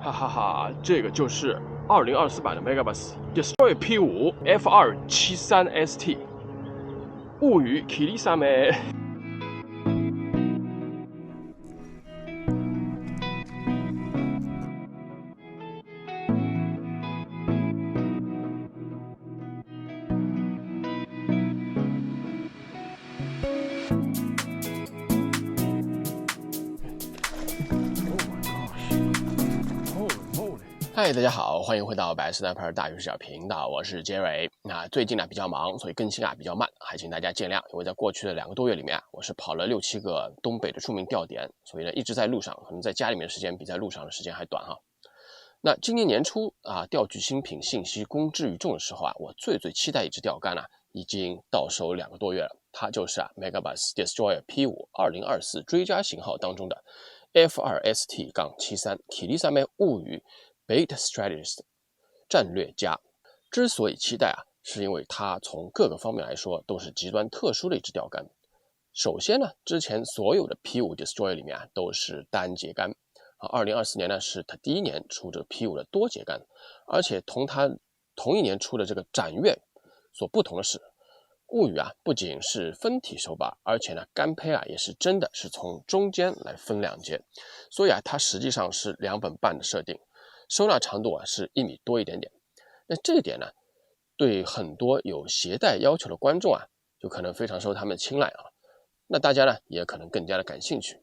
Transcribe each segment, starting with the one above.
哈哈哈，这个就是2024版的 Megabus Destroyer P5 F273ST 物语キリサメ。嗨，大家好，欢迎回到百事 Sniper 大鱼视角频道，我是杰瑞。最近比较忙，所以更新比较慢，还请大家见谅。因为在过去的2个多月里面我是跑了6-7个东北的著名钓点，所以呢一直在路上，可能在家里面的时间比在路上的时间还短哈。那今年年初钓具新品信息公之于众的时候我最期待一支钓竿已经到手2个多月了，它就是Megabus Destroyer P5 2024追加型号当中的 F2ST-73 キリサメ物语Bait Strategist 战略家。之所以期待是因为它从各个方面来说都是极端特殊的一支钓竿。首先呢，之前所有的 P5 Destroyer 里面都是单节竿，2024年呢是它第一年出这个 P5 的多节竿，而且同它同一年出的这个展越所不同的是，物语不仅是分体手把，而且呢竿胚也是真的是从中间来分2节，所以它实际上是2本半的设定。收纳长度是1米多一点点。那这一点呢，对很多有携带要求的观众就可能非常受他们的青睐那大家呢也可能更加的感兴趣，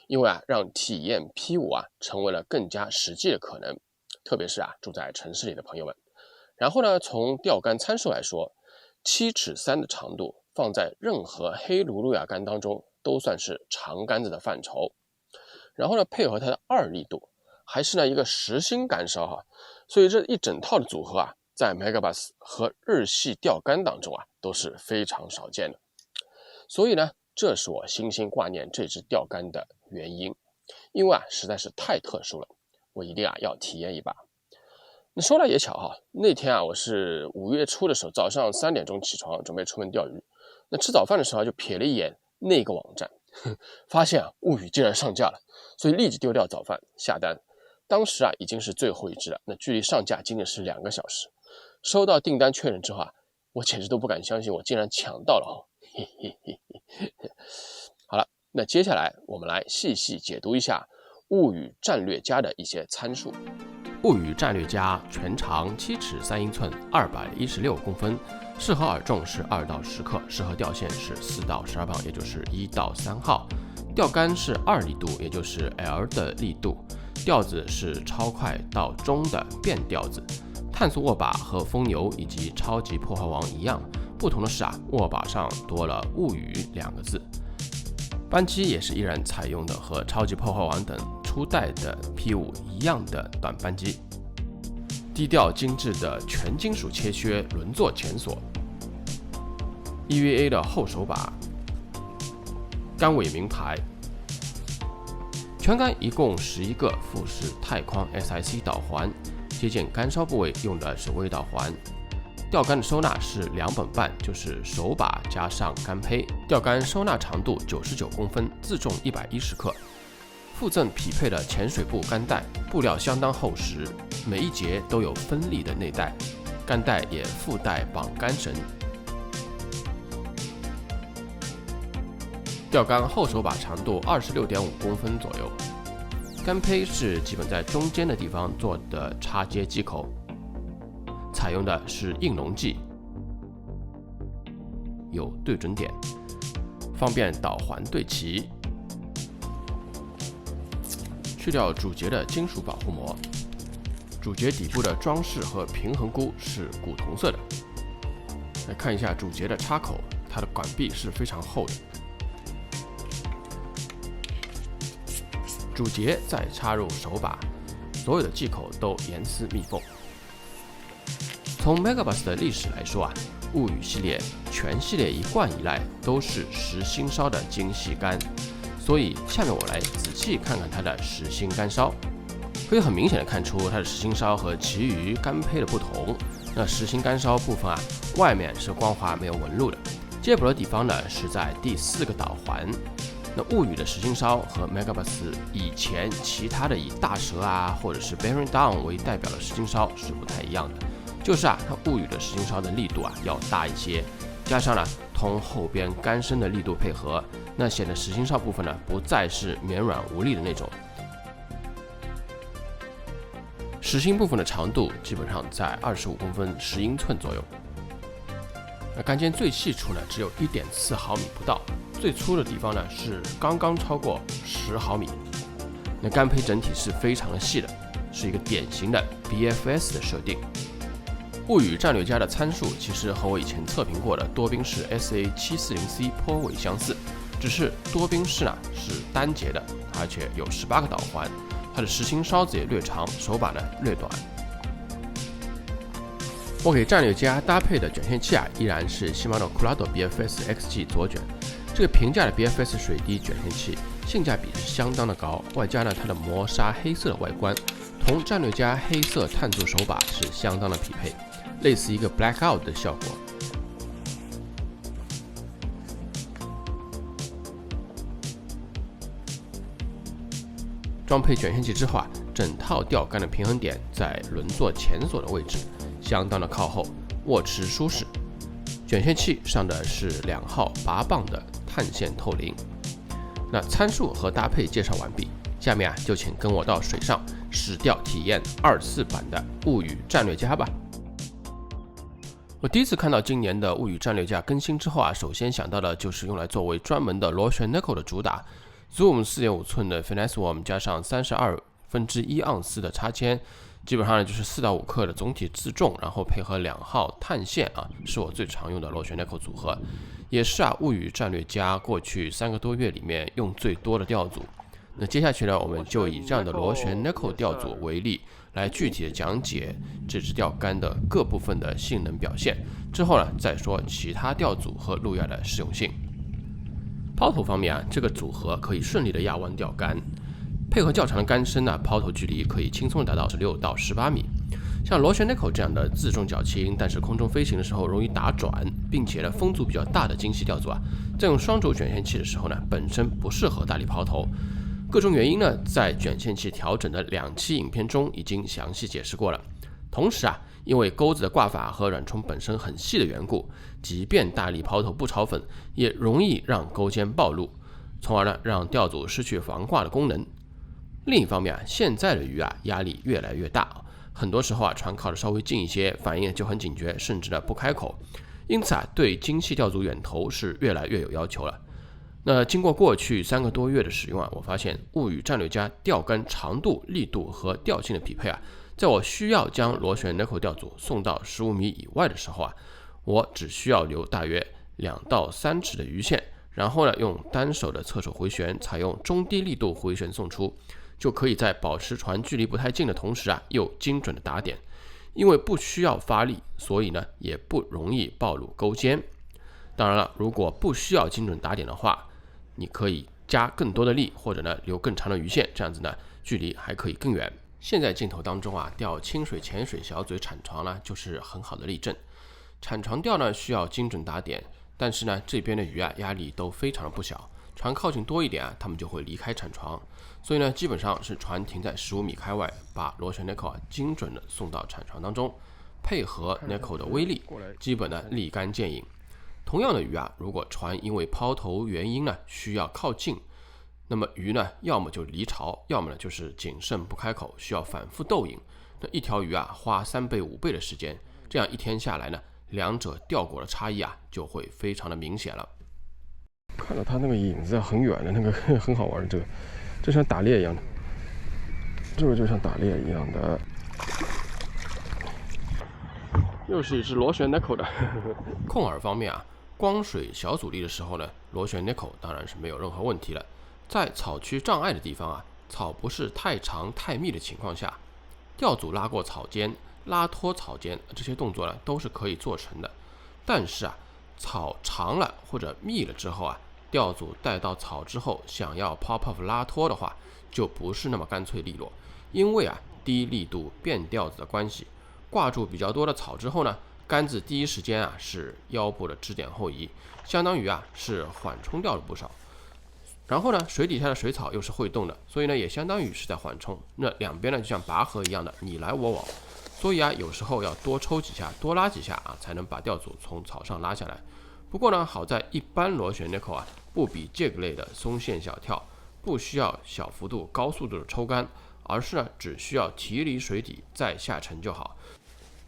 因为让体验 P5 成为了更加实际的可能，特别是住在城市里的朋友们。然后呢，从钓竿参数来说，7尺3的长度放在任何黑卢路亚竿当中都算是长竿子的范畴。然后呢，配合它的2力度，还是一个实心竿梢所以这一整套的组合在 Megabus 和日系钓竿当中都是非常少见的。所以呢，这是我心心挂念这支钓竿的原因，因为实在是太特殊了，我一定要体验一把。那说来也巧那天我是5月初的时候早上3点钟起床准备出门钓鱼，那吃早饭的时候就瞥了一眼那个网站，发现物语竟然上架了，所以立即丢掉早饭下单。当时已经是最后一支了，那距离上架仅仅是2个小时。收到订单确认之后我简直都不敢相信我竟然抢到了好了，那接下来我们来细细解读一下物语战略家的一些参数。物语战略家全长7尺3英寸216公分，适合饵重是2到10克，适合钓线是4到12磅，也就是1到3号。钓竿是2力度，也就是 L 的力度。钓子是超快到中的变钓子。碳素握把和疯牛以及超级破坏王一样，不同的是握把上多了物语2个字。扳机也是依然采用的和超级破坏王等初代的 P5 一样的短扳机。低调精致的全金属切削轮座钳锁， EVA 的后手把，竿尾名牌。全竿一共11个富士钛框 SIC 导环，接近竿梢部位用的是微导环。钓竿的收纳是2本半，就是手把加上竿胚。钓竿收纳长度99公分，自重110克。附赠匹配的潜水布竿带，布料相当厚实，每一节都有分立的内带，竿带也附带绑竿绳。钓竿后手把长度26.5公分左右，竿胚是基本在中间的地方做的插接机口，采用的是硬龙剂，有对准点，方便导环对齐。去掉主节的金属保护膜，主节底部的装饰和平衡箍是古铜色的。来看一下主节的插口，它的管壁是非常厚的。主节再插入手把，所有的系口都严丝密缝。从 Megabus 的历史来说物语系列全系列一贯以来都是实心烧的精细竿，所以下面我来仔细看看它的实心竿梢。可以很明显的看出它的实心梢和其余竿胚的不同。那实心竿梢部分外面是光滑没有纹路的，接驳的地方呢是在第4个导环。那物语的实心烧和 Megabass 以前其他的以大蛇啊或者是 Bearing Down 为代表的实心烧是不太一样的，就是它物语的实心烧的力度要大一些，加上同后边杆身的力度配合，那显得实心烧部分不再是绵软无力的那种。实心部分的长度基本上在25公分10英寸左右，那杆尖最细处只有1.4毫米不到，最粗的地方是刚刚超过10毫米。那杆胚整体是非常的细的，是一个典型的 BFS 的设定。物语战略家的参数其实和我以前测评过的多宾士 SA740C 颇为相似，只是多宾士是单节的，而且有18个导环，它的实心烧子也略长，手把略短。我给战略家搭配的卷线器依然是 Shimano Curado BFS XG 左卷，这个平价的 BFS 水滴卷线器性价比是相当的高，外加它的磨砂黑色的外观，同战略家黑色碳铸手把是相当的匹配，类似一个 blackout 的效果。装配卷线器之后整套钓竿的平衡点在轮座前锁的位置，相当的靠后，握持舒适。卷线器上的是2号8磅的碳线透鳞。那参数和搭配介绍完毕，下面就请跟我到水上实钓体验24版的物语战略家吧。我第一次看到今年的物语战略家更新之后首先想到的就是用来作为专门的螺旋 Neko 的主打 Zoom 4.5 寸的 Finesse Worm 加上32分之1盎司的插铅，基本上就是4到5克的总体自重，然后配合2号碳线是我最常用的螺旋 Neko 组合，也是物语战略家过去3个多月里面用最多的钓组。那接下去呢，我们就以这样的螺旋 Neko 钓组为例，来具体的讲解这支钓竿的各部分的性能表现，之后呢再说其他钓组和路亚的实用性。抛投方面这个组合可以顺利的压弯钓竿，配合较长的竿身抛投距离可以轻松达到16到18米。像螺旋 Neko 这样的自重较轻，但是空中飞行的时候容易打转，并且风阻比较大的精细钓组在用双轴卷线器的时候本身不适合大力抛投。各种原因在卷线器调整的2期影片中已经详细解释过了。同时因为钩子的挂法和软冲本身很细的缘故，即便大力抛投不炒粉，也容易让钩尖暴露，从而让钓组失去防挂的功能。另一方面现在的鱼压力越来越大，很多时候船靠得稍微近一些，反应就很警觉，甚至不开口。因此对精细钓组远投是越来越有要求了。那经过过去3个多月的使用我发现物语战略家钓竿长度、力度和钓性的匹配在我需要将螺旋 Neko 钓组送到15米以外的时候我只需要留大约2到3尺的鱼线，然后用单手的侧手回旋，采用中低力度回旋送出，就可以在保持船距离不太近的同时又精准的打点。因为不需要发力，所以也不容易暴露钩尖。当然了，如果不需要精准打点的话，你可以加更多的力，或者留更长的鱼线，这样子距离还可以更远。现在镜头当中钓清水、浅水、小嘴、铲床就是很好的例证。铲床钓需要精准打点，但是这边的鱼压力都非常的不小，船靠近多一点它们就会离开铲床，所以基本上是船停在15米开外，把螺旋 Neko 精准的送到铲床当中，配合 Neko 的威力，基本立竿见影。同样的鱼如果船因为抛投原因需要靠近，那么鱼要么就离巢，要么就是谨慎不开口，需要反复逗引。那一条鱼花3倍5倍的时间，这样一天下来两者钓果的差异就会非常的明显了。看到它那个影子很远的那个很好玩，这个就像打猎一样的，这个就像打猎一样的。又是一只螺旋 Neko 的。控饵方面光水小阻力的时候螺旋 Neko 当然是没有任何问题了。在草区障碍的地方草不是太长太密的情况下，钓组拉过草尖、拉脱草尖这些动作都是可以做成的。但是草长了或者密了之后钓组带到草之后，想要 pop off 拉脱的话，就不是那么干脆利落。因为低力度变调子的关系，挂住比较多的草之后杆子第一时间是腰部的支点后移，相当于是缓冲掉了不少。然后呢，水底下的水草又是会动的，所以呢也相当于是在缓冲。那两边呢就像拔河一样的你来我往，所以啊有时候要多抽几下，多拉几下啊，才能把钓组从草上拉下来。不过呢，好在一般螺旋 Neko 啊不比这个类的松线小跳，不需要小幅度、高速度的抽干，而是呢只需要提离水底再下沉就好。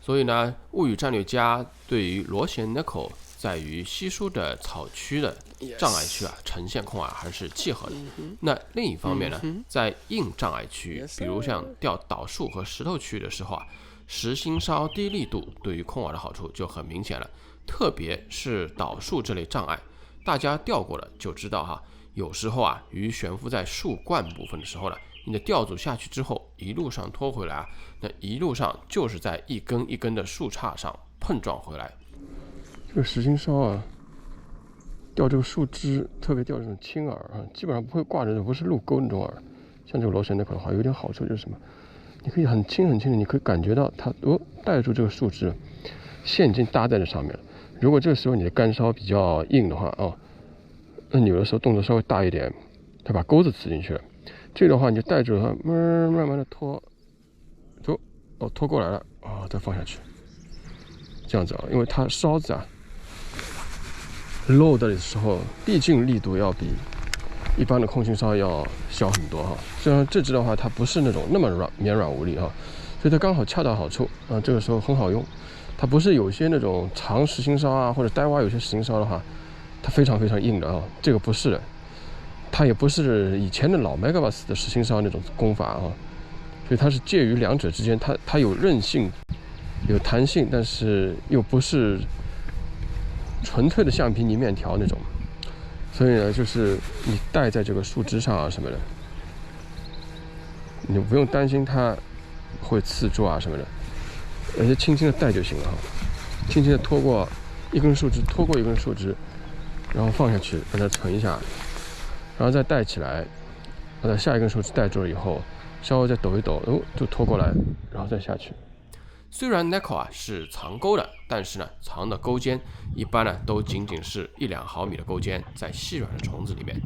所以呢，物语战略家对于螺旋 Neko 在于稀疏的草区的障碍区啊，呈现控饵还是契合的。那另一方面呢，在硬障碍区，比如像钓导树和石头区的时候啊，实心稍低力度对于控饵的好处就很明显了。特别是导树这类障碍，大家钓过了就知道哈，有时候啊，鱼悬浮在树冠部分的时候呢，你的钓组下去之后，一路上拖回来啊，那一路上就是在一根一根的树杈上碰撞回来。这个实心烧啊，钓这个树枝，特别钓这种轻饵啊，基本上不会挂着的，不是路钩那种饵。像这个螺旋 Neko 的话，有点好处就是什么？你可以很轻很轻的，你可以感觉到它带住这个树枝，线已经搭在这上面了。如果这个时候你的竿梢比较硬的话哦，那你有的时候动作稍微大一点，它把钩子刺进去了。这个的话你就带着它，慢慢的拖，走，哦，拖过来了啊，再放下去，这样子啊，因为它梢子啊漏的时候，毕竟力度要比一般的空心烧要小很多哈。虽然这只的话它不是那么绵软无力哈，所以它刚好恰到好处啊，这个时候很好用。它不是有些那种长实心烧啊，或者呆蛙有些实心烧的话，它非常非常硬的啊，这个不是的，它也不是以前的老 Megabass 的实心烧那种功法啊，所以它是介于两者之间，它有韧性，有弹性，但是又不是纯粹的橡皮泥面条那种，所以呢，就是你带在这个树枝上啊什么的，你不用担心它会刺住啊什么的。而且轻轻的带就行了哈，轻轻的拖过一根树枝，然后放下去，让它存一下，然后再带起来，把它下一根树枝带住了以后，稍微再抖一抖，就拖过来，然后再下去。虽然 Neko 啊是藏钩的，但是呢，藏的钩尖一般呢都仅仅是1-2毫米的钩尖，在细软的虫子里面。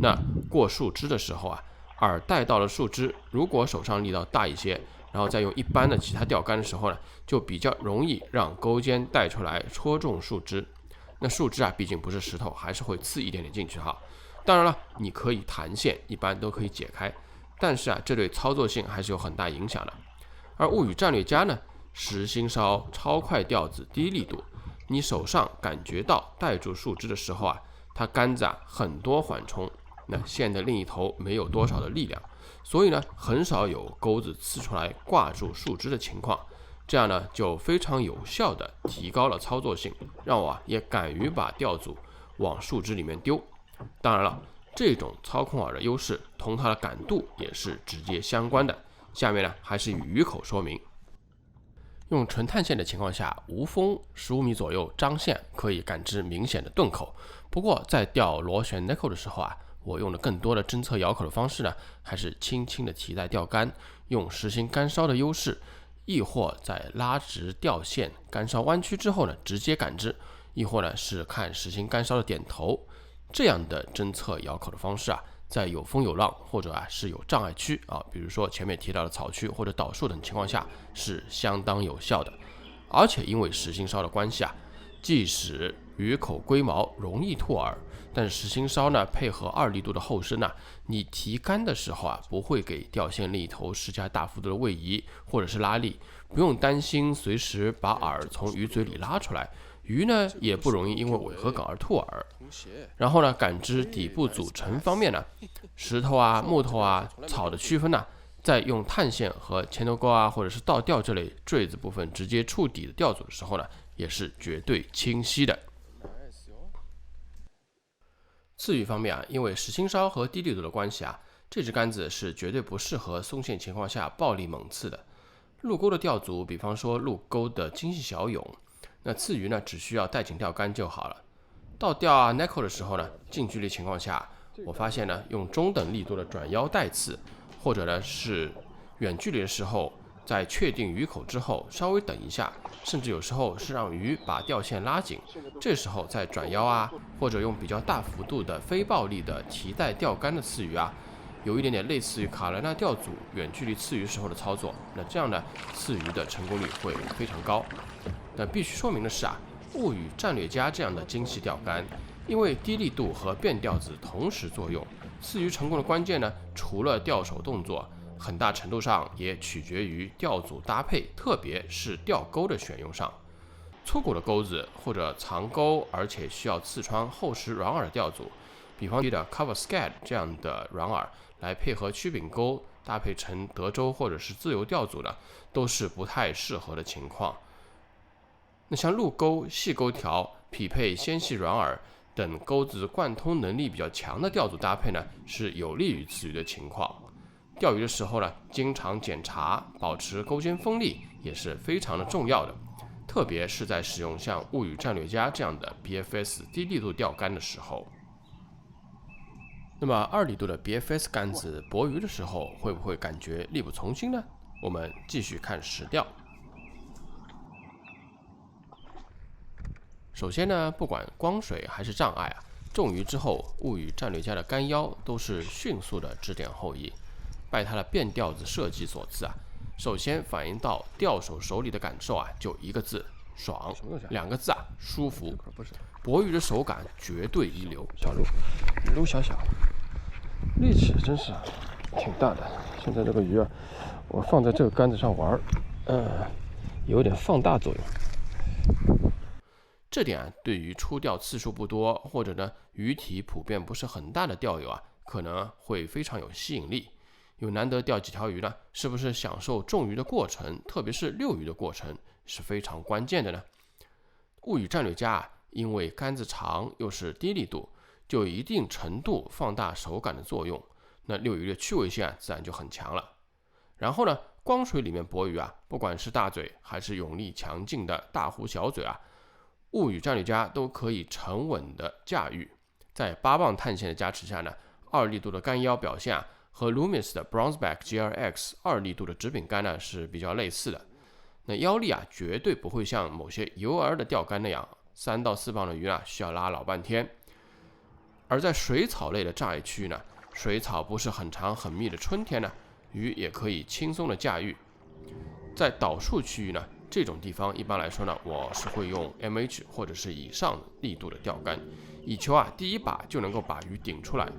那过树枝的时候啊，饵带到了树枝，如果手上力道大一些，然后再用一般的其他钓竿的时候呢，就比较容易让钩尖带出来戳中树枝。那树枝啊，毕竟不是石头，还是会刺一点点进去哈。当然了，你可以弹线，一般都可以解开，但是啊，这对操作性还是有很大影响的。而物语战略家呢，实心烧超快钓子低力度，你手上感觉到带住树枝的时候啊，它杆子啊很多缓冲，那线的另一头没有多少的力量。所以呢，很少有钩子刺出来挂住树枝的情况，这样呢就非常有效的提高了操作性，让我也敢于把钓组往树枝里面丢。当然了，这种操控饵的优势同它的感度也是直接相关的。下面呢还是以鱼口说明。用纯碳线的情况下，无风15米左右张线可以感知明显的钝口。不过在钓螺旋 Neko 的时候啊，我用了更多的侦测咬口的方式呢，还是轻轻的提带钓竿，用实心竿梢的优势，亦或在拉直钓线竿梢弯曲之后呢，直接感知，亦或呢是看实心竿梢的点头，这样的侦测咬口的方式啊，在有风有浪或者啊是有障碍区啊，比如说前面提到的草区或者导树等情况下是相当有效的。而且因为实心烧的关系啊，即使鱼口龟毛容易吐饵，但是实心烧呢，配合2力度的后伸啊，你提竿的时候啊，不会给钓线另一头施加大幅度的位移或者是拉力，不用担心随时把饵从鱼嘴里拉出来，鱼呢也不容易因为尾合港而吐饵。然后呢，感知底部组成方面呢，石头啊、木头啊、草的区分呢，在用碳线和前头钩啊，或者是倒钓这类坠子部分直接触底的钓组的时候呢，也是绝对清晰的。刺鱼方面啊，因为实心烧和低力度的关系啊，这支杆子是绝对不适合松线情况下暴力猛刺的。路钩的钓组，比方说路钩的精细小蛹，那刺鱼呢只需要带紧钓竿就好了。到钓啊 Neko 的时候呢，近距离情况下，我发现呢，用中等力度的转腰带刺，或者呢是远距离的时候在确定鱼口之后稍微等一下，甚至有时候是让鱼把钓线拉紧，这时候再转腰啊，或者用比较大幅度的非暴力的提带钓竿的刺鱼啊，有一点点类似于卡兰纳钓组远距离刺鱼时候的操作。那这样呢，刺鱼的成功率会非常高。但必须说明的是啊，物语战略家这样的精细钓竿，因为低力度和变调子同时作用，刺鱼成功的关键呢，除了钓手动作，很大程度上也取决于钓组搭配，特别是钓钩的选用上。粗骨的钩子或者长钩，而且需要刺穿厚实软饵的钓组，比方的 Cover Scad 这样的软饵来配合曲柄钩，搭配成德州或者是自由钓组的，都是不太适合的情况。那像鹿钩、细钩条、匹配纤细软饵等钩子贯通能力比较强的钓组搭配呢，是有利于刺鱼的情况。钓鱼的时候呢，经常检查，保持钩尖锋利也是非常的重要的，特别是在使用像物语战略家这样的 BFS 低力度钓竿的时候。那么2力度的 BFS 竿子搏鱼的时候，会不会感觉力不从心呢？我们继续看实钓。首先呢，不管光水还是障碍啊，中鱼之后，物语战略家的竿腰都是迅速的指点后移，拜它的变调子设计所赐啊。首先反映到钓手手里的感受啊，就一个字：爽；2个字啊，舒服。搏鱼的手感绝对一流。小鲈小小，力气真是挺大的。现在这个鱼啊，我放在这个杆子上玩，有点放大作用。这点啊，对于出钓次数不多，或者呢鱼体普遍不是很大的钓友啊，可能会非常有吸引力。有难得钓几条鱼呢，是不是享受中鱼的过程，特别是遛鱼的过程，是非常关键的呢？物语战略家啊，因为杆子长又是低力度，就有一定程度放大手感的作用，那遛鱼的趣味性啊，自然就很强了。然后呢，光水里面搏鱼啊，不管是大嘴还是勇力强劲的大湖小嘴啊，物语战略家都可以沉稳的驾驭。在8磅碳线的加持下呢，2力度的竿腰表现啊，和 Loomis 的 Bronzeback GRX 2力度的直柄竿呢是比较类似的。那腰力啊，绝对不会像某些游饵的钓竿那样，3到4磅的鱼啊需要拉老半天。而在水草类的障碍区域呢，水草不是很长很密的春天呢，鱼也可以轻松的驾驭。在导数区域呢，这种地方一般来说呢，我是会用 MH 或者是以上力度的钓竿，以求啊第一把就能够把鱼顶出来。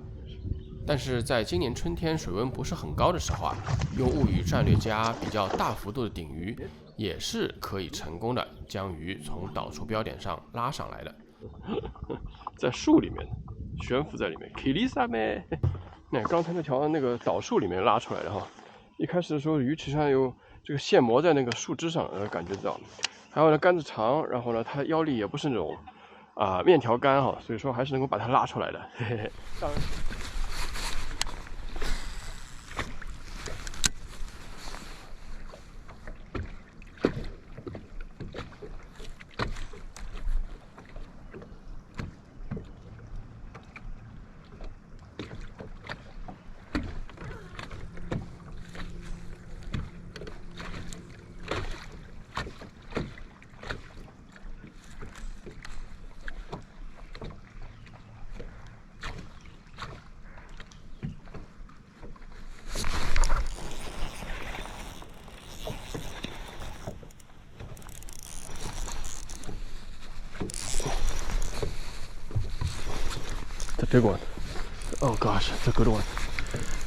但是在今年春天水温不是很高的时候啊，用物语战略家比较大幅度的顶鱼，也是可以成功的将鱼从导数标点上拉上来的。在树里面悬浮在里面 Kilisa 妹，那刚才那条那个导树里面拉出来的哈。一开始的时候鱼鳍上有这个线磨在那个树枝上，感觉到。还有呢，杆子长，然后呢，它腰力也不是那种面条杆哈，所以说还是能够把它拉出来的。嘿嘿嘿。当然。Big one. Oh gosh, that's a good one.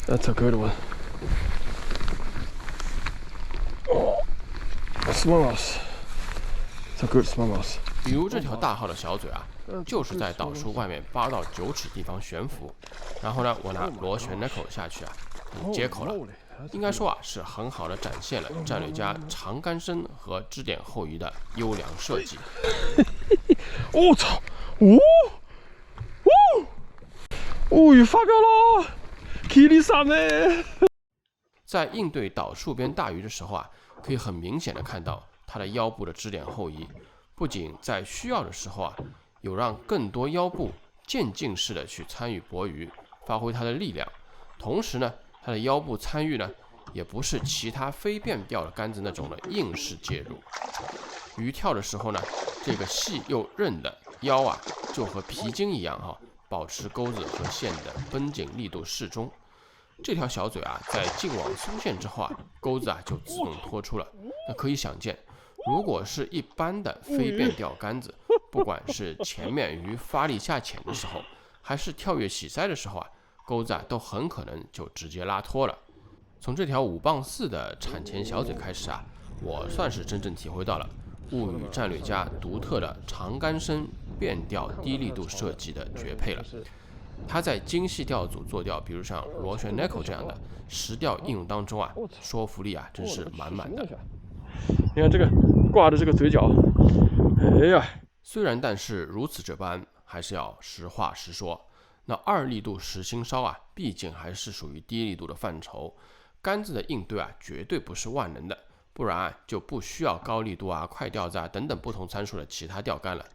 That's a good one. Oh, smallmouth. It's a good smallmouth. 比如这条大号的小嘴啊，就是在导数外面8到9尺地方悬浮，然后呢，我拿螺旋的口下去啊，接口了。应该说啊，是很好的展现了战略家长竿身和支点后移的优良设计。我操！物语发飙了 ！Kilisa 妹！在应对导数边大鱼的时候啊，可以很明显的看到它的腰部的支点后移，不仅在需要的时候啊，有让更多腰部渐进式的去参与搏鱼，发挥它的力量，同时呢，它的腰部参与呢，也不是其他非变调的杆子那种的硬式介入。鱼跳的时候呢，这个细又韧的腰啊，就和皮筋一样保持钩子和线的绷紧力度适中。这条小嘴啊，在进网松线之后啊，钩子啊就自动脱出了。那可以想见，如果是一般的非变调杆子，不管是前面鱼发力下潜的时候，还是跳跃洗鳃的时候啊，钩子啊都很可能就直接拉脱了。从这条5磅4的产前小嘴开始啊，我算是真正体会到了物语战略家独特的长杆身变调低力度设计的绝配了。它在精细调组做调，比如像螺旋 Neko 这样的实调应用当中啊，说服力啊真是满满的。你看这个挂的这个嘴角，哎呀，虽然但是如此这般，还是要实话实说。那2力度实心烧啊，毕竟还是属于低力度的范畴，杆子的应对啊，绝对不是万能的，不然啊就不需要高力度啊、快调子啊等等不同参数的其他钓竿了。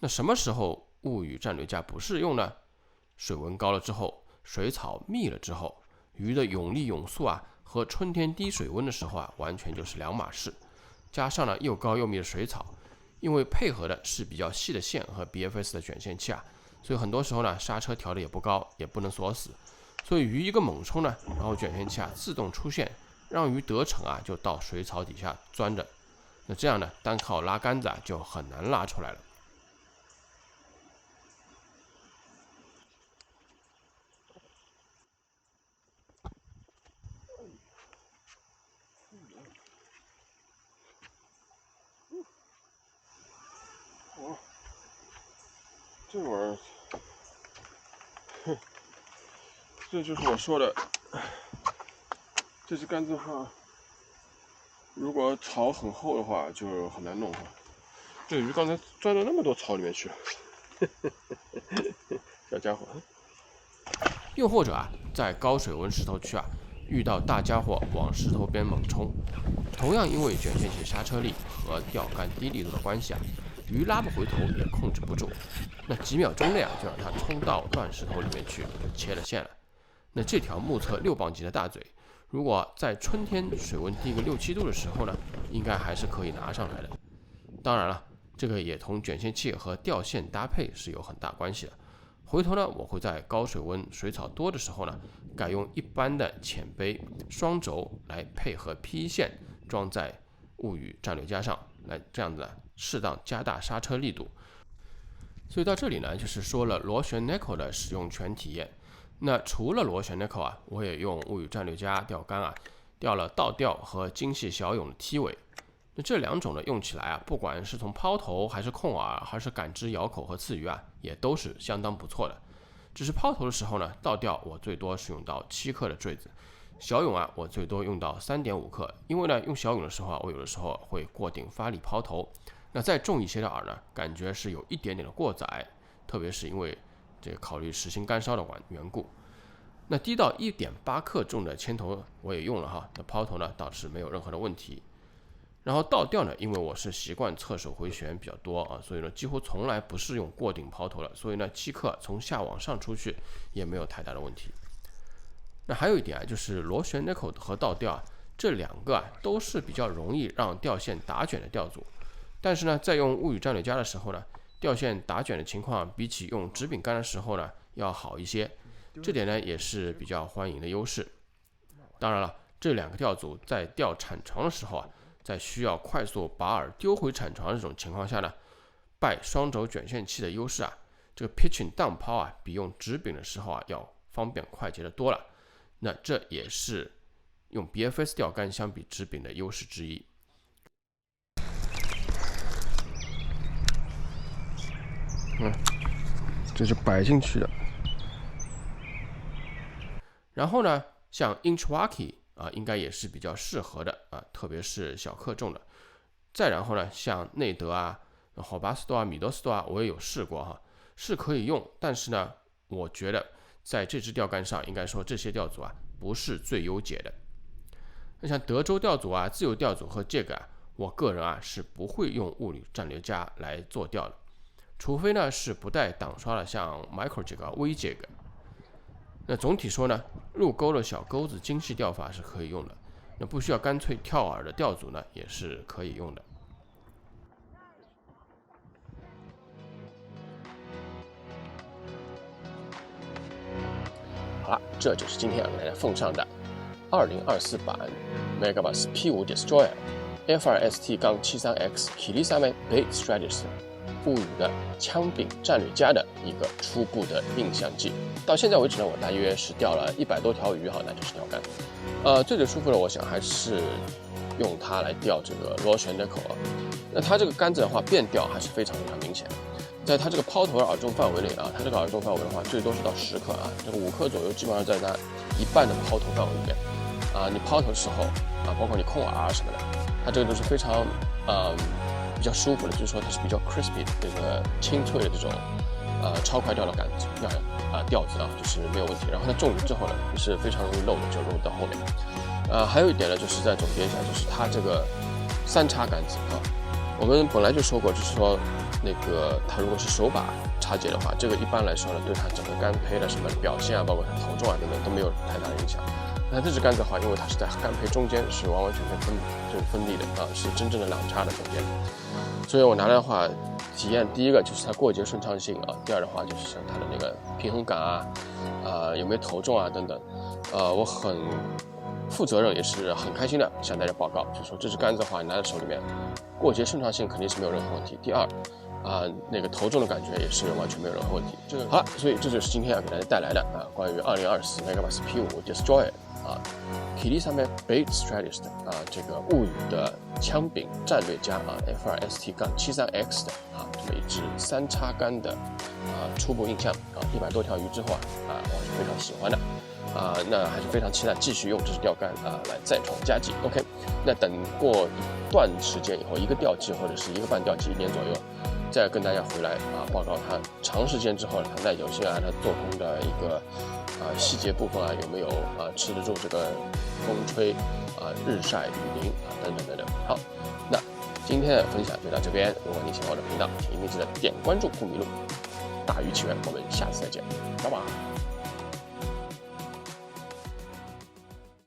那什么时候物语战略家不适用呢？水温高了之后，水草密了之后，鱼的涌力涌速啊和春天低水温的时候啊，完全就是两码事。加上呢又高又密的水草，因为配合的是比较细的线和 BFS 的卷线器啊，所以很多时候呢刹车调的也不高，也不能锁死，所以鱼一个猛冲呢，然后卷线器啊自动出现，让鱼得逞啊就到水草底下钻着。那这样呢，单靠拉杆子啊就很难拉出来了。这玩意儿，这就是我说的，这支杆子的话，如果草很厚的话，就很难弄哈。这鱼刚才钻到那么多草里面去了，小家伙。又或者啊，在高水温石头区啊，遇到大家伙往石头边猛冲，同样因为卷线器刹车力和钓竿低力度的关系啊，鱼拉不回头也控制不住，那几秒钟内啊就让它冲到乱石头里面去，就切了线了。那这条目测6磅级的大嘴，如果在春天水温低个6、7度的时候呢，应该还是可以拿上来的。当然了，这个也同卷线器和钓线搭配是有很大关系的。回头呢，我会在高水温水草多的时候呢，改用一般的浅杯双轴来配合 P 线装在物语战略架上，来这样子适当加大刹车力度。所以到这里呢，就是说了螺旋 Neko 的使用全体验。那除了螺旋 Neko 啊，我也用物语战略家钓竿啊，钓了倒钓和精细小泳的踢尾。那这两种呢，用起来啊，不管是从抛头还是控饵，还是感知咬口和刺鱼啊，也都是相当不错的。只是抛头的时候呢，倒钓我最多是用到7克的坠子，小泳啊，我最多用到3.5克。因为呢，用小泳的时候啊，我有的时候会过顶发力抛头，那再重一些的饵呢，感觉是有一点点的过载，特别是因为这个考虑实心干烧的缘故。那低到1.8克重的铅头我也用了哈，那抛头呢倒是没有任何的问题。然后倒钓呢，因为我是习惯侧手回旋比较多啊，所以呢几乎从来不是用过顶抛头了，所以呢7克从下往上出去也没有太大的问题。那还有一点啊，就是螺旋 Neko 和倒钓啊，这两个啊都是比较容易让钓线打卷的钓组，但是呢在用物语战略家的时候呢，钓线打卷的情况比起用直柄竿的时候呢要好一些，这点呢也是比较欢迎的优势。当然了，这两个钓组在钓铲床的时候啊，在需要快速把饵丢回铲床的这种情况下呢，拜双轴卷线器的优势啊，这个 pitching down 抛啊，比用直柄的时候啊要方便快捷的多了。那这也是用 BFS 钓竿相比直柄的优势之一。这是摆进去的。然后呢，像 Inchwaki 啊，应该也是比较适合的啊，特别是小克重的。再然后呢，像内德啊、好巴斯多啊、米多斯多啊，我也有试过哈，是可以用，但是呢，我觉得在这支钓竿上，应该说这些钓组啊不是最优解的。那像德州钓组啊、自由钓组和这个啊，我个人啊是不会用物理战略家来做钓的，除非呢是不带挡刷的，像 Micro Jig、微 Jig。那总体说呢，入钩的小钩子精细钓法是可以用的，那不需要干脆跳饵的钓组呢，也是可以用的。好了，这就是今天给大家奉上的2024版 Megabass P5 Destroyer FRST-73X Kirisame Bait Strategist 物语的枪柄战略家的一个初步的印象记。到现在为止呢，我大约是钓了100多条鱼哈，那就是钓竿。最舒服的，我想还是用它来钓这个螺旋的口啊。那它这个杆子的话，变调还是非常明显。在它这个抛投的饵重范围内啊，它这个饵重范围的话，最多是到10克啊，这个5克左右，基本上在它一半的抛投范围里面啊。你抛投的时候啊，包括你控饵什么的，它这个都是非常比较舒服的，就是说它是比较 crispy 的这个清脆的这种超快钓的杆子钓子啊，就是没有问题。然后它中鱼之后呢，也是非常容易漏的，就漏到后面。还有一点呢，就是再总结一下，就是它这个3叉杆子啊，我们本来就说过，就是说那个它如果是手把插接的话，这个一般来说呢，对它整个杆胚的什么表现啊，包括它投重啊等等都没有太大的影响。那这支杆子的话，因为它是在杆胚中间，是完完全全分离的啊，是真正的2叉的中间，所以我拿来的话，体验第一个就是它过节顺畅性啊，第二的话就是像它的那个平衡感啊，有没有投重啊等等，我很负责任也是很开心的向大家报告，就是说这支杆子的话，你拿在手里面，过节顺畅性肯定是没有任何问题。第二那个投重的感觉也是完全没有任何问题。好了，所以这就是今天要给大家带来的关于2024 Megabass P5 Destroyer Kirisame Bait Strategist 这个物语的枪柄战略家FRST-73X 的这么一支3叉杆的初步印象100多条鱼之后我是非常喜欢的那还是非常期待继续用这支钓竿来再创佳绩。OK， 那等过一段时间以后，1个钓季或者是1个半钓季，1年左右，再跟大家回来报告它长时间之后它耐久性它做工的一个细节部分有没有吃得住这个风吹日晒雨淋等等等等。好，那今天的分享就到这边。如果你喜欢我的频道，请一定记得点关注不迷路。大鱼奇缘，我们下次再见，拜拜。